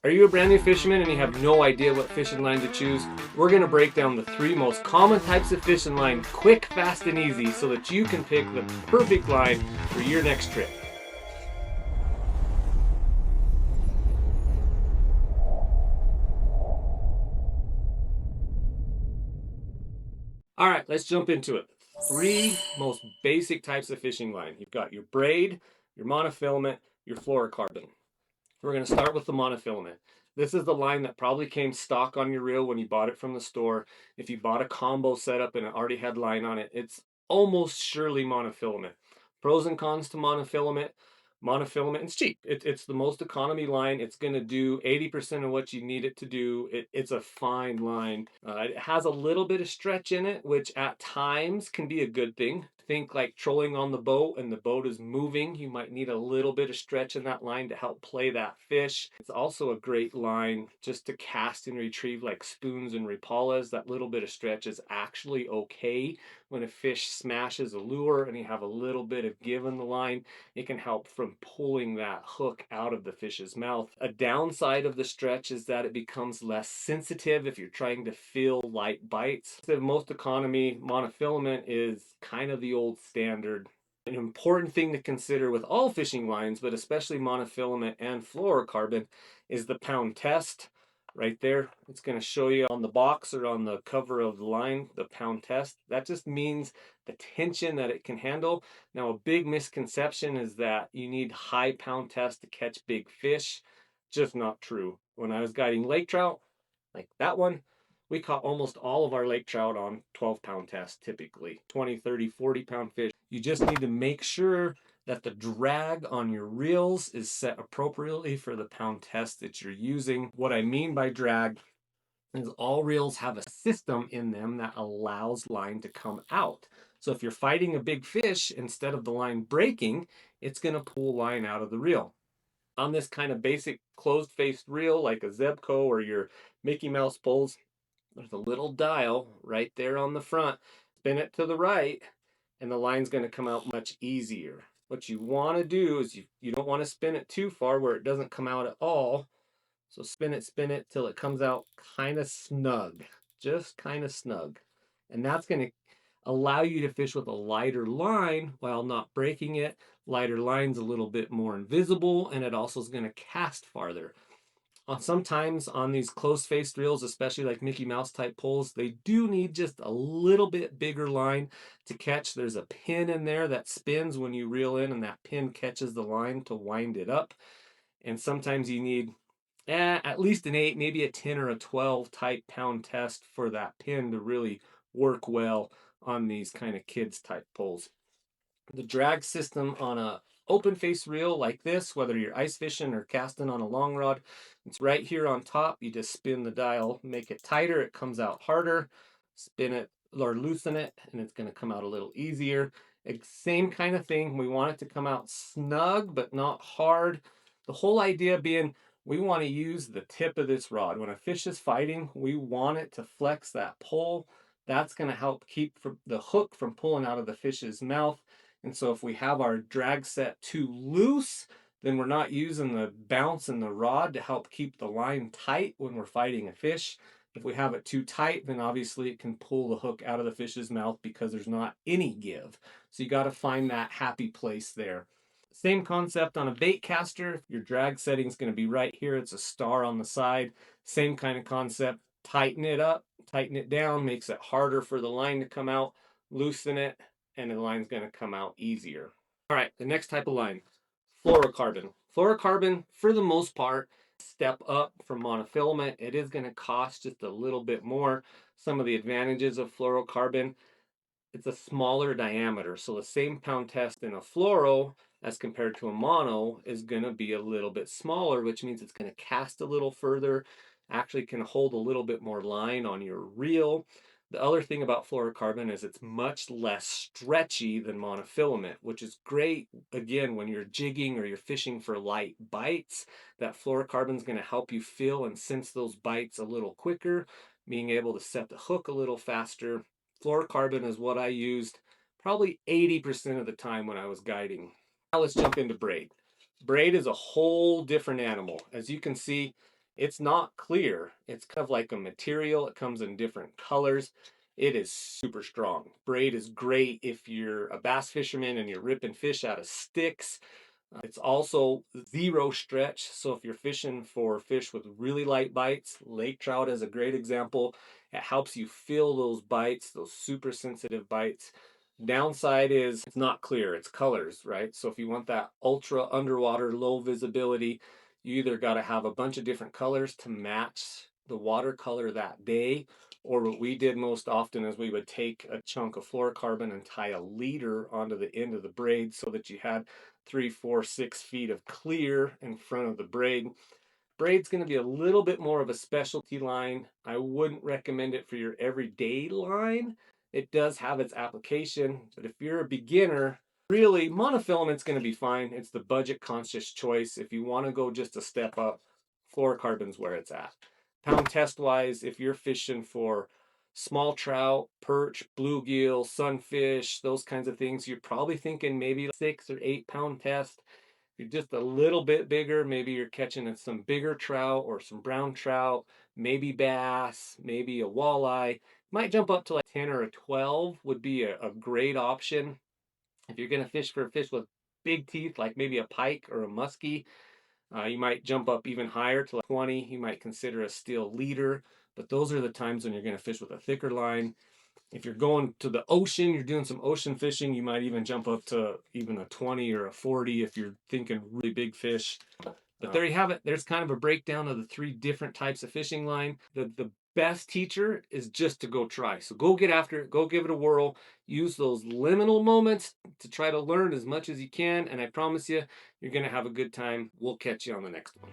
Are you a brand new fisherman and you have no idea what fishing line to choose? We're going to break down the 3 most common types of fishing line quick, fast, and easy so that you can pick the perfect line for your next trip. All right, let's jump into it. 3 most basic types of fishing line. You've got your braid, your monofilament, your fluorocarbon. We're going to start with the monofilament. This is the line that probably came stock on your reel when you bought it from the store. If you bought a combo setup and it already had line on it, it's almost surely monofilament. Pros and cons to monofilament. Monofilament, it's cheap. It's the most economy line. It's going to do 80% of what you need it to do. It's a fine line. It has a little bit of stretch in it, which at times can be a good thing. Think like trolling on the boat and the boat is moving. You might need a little bit of stretch in that line to help play that fish. It's also a great line just to cast and retrieve like spoons and rapalas. That little bit of stretch is actually okay when a fish smashes a lure and you have a little bit of give in the line. It can help from pulling that hook out of the fish's mouth. A downside of the stretch is that it becomes less sensitive if you're trying to feel light bites. The most economy monofilament is kind of the old standard. An important thing to consider with all fishing lines, but especially monofilament and fluorocarbon, is the pound test. Right there, it's going to show you on the box or on the cover of the line, the pound test. That just means the tension that it can handle. Now, a big misconception is that you need high pound test to catch big fish. Just not true. When I was guiding lake trout, like that one, we caught almost all of our lake trout on 12-pound test, typically 20, 30, 40-pound fish. You just need to make sure that the drag on your reels is set appropriately for the pound test that you're using. What I mean by drag is all reels have a system in them that allows line to come out. So if you're fighting a big fish, instead of the line breaking, it's going to pull line out of the reel. On this kind of basic closed-faced reel like a Zebco or your Mickey Mouse poles, there's a little dial right there on the front. Spin it to the right and the line's going to come out much easier. What you want to do is you don't want to spin it too far where it doesn't come out at all. So spin it till it comes out kind of snug, just kind of snug. And that's going to allow you to fish with a lighter line while not breaking it. Lighter line's a little bit more invisible and it also is going to cast farther. Sometimes on these close-faced reels, especially like Mickey Mouse type poles, they do need just a little bit bigger line to catch. There's a pin in there that spins when you reel in and that pin catches the line to wind it up. And sometimes you need at least an 8, maybe a 10 or a 12 type pound test for that pin to really work well on these kind of kids type poles. The drag system on a open face reel like this, whether you're ice fishing or casting on a long rod, it's right here on top. You just spin the dial, make it tighter, it comes out harder. Spin it or loosen it and it's going to come out a little easier. Same kind of thing, we want it to come out snug but not hard. The whole idea being we want to use the tip of this rod. When a fish is fighting, we want it to flex that pole. That's going to help keep the hook from pulling out of the fish's mouth. And so if we have our drag set too loose, then we're not using the bounce in the rod to help keep the line tight when we're fighting a fish. If we have it too tight, then obviously it can pull the hook out of the fish's mouth because there's not any give. So you got to find that happy place there. Same concept on a bait caster. Your drag setting is going to be right here. It's a star on the side. Same kind of concept. Tighten it up, tighten it down, makes it harder for the line to come out. Loosen it, and the line's going to come out easier. All right, the next type of line, fluorocarbon. Fluorocarbon, for the most part, step up from monofilament. It is going to cost just a little bit more. Some of the advantages of fluorocarbon, it's a smaller diameter. So the same pound test in a fluoro as compared to a mono is going to be a little bit smaller, which means it's going to cast a little further, actually can hold a little bit more line on your reel. The other thing about fluorocarbon is it's much less stretchy than monofilament, which is great, again, when you're jigging or you're fishing for light bites. That fluorocarbon is going to help you feel and sense those bites a little quicker, being able to set the hook a little faster. Fluorocarbon is what I used probably 80% of the time when I was guiding. Now let's jump into braid. Braid is a whole different animal. As you can see, It's not clear. It's kind of like a material. It comes in different colors. It is super strong. Braid is great if you're a bass fisherman and you're ripping fish out of sticks. It's also zero stretch. So if you're fishing for fish with really light bites, lake trout is a great example. It helps you feel those bites, those super sensitive bites. Downside is it's not clear, it's colors, right? So if you want that ultra underwater low visibility, you either got to have a bunch of different colors to match the watercolor that day, or what we did most often is we would take a chunk of fluorocarbon and tie a leader onto the end of the braid so that you had 3, 4, 6 feet of clear in front of the braid. Braid's going to be a little bit more of a specialty line. I wouldn't recommend it for your everyday line. It does have its application, but if you're a beginner, really monofilament's going to be fine. It's the budget conscious choice. If you want to go just a step up, fluorocarbon's where it's at. Pound test wise, if you're fishing for small trout, perch, bluegill, sunfish, those kinds of things, you're probably thinking maybe 6 or 8 pound test. If you're just a little bit bigger, maybe you're catching some bigger trout or some brown trout, maybe bass, maybe a walleye. Might jump up to like 10 or a 12 would be a great option. If you're going to fish for a fish with big teeth, like maybe a pike or a muskie, you might jump up even higher to like 20. You might consider a steel leader, but those are the times when you're going to fish with a thicker line. If you're going to the ocean, you're doing some ocean fishing, you might even jump up to even a 20 or a 40 if you're thinking really big fish. But there you have it. There's kind of a breakdown of the 3 different types of fishing line. The best teacher is just to go try. So go get after it, go give it a whirl, use those liminal moments to try to learn as much as you can. And I promise you, you're going to have a good time. We'll catch you on the next one.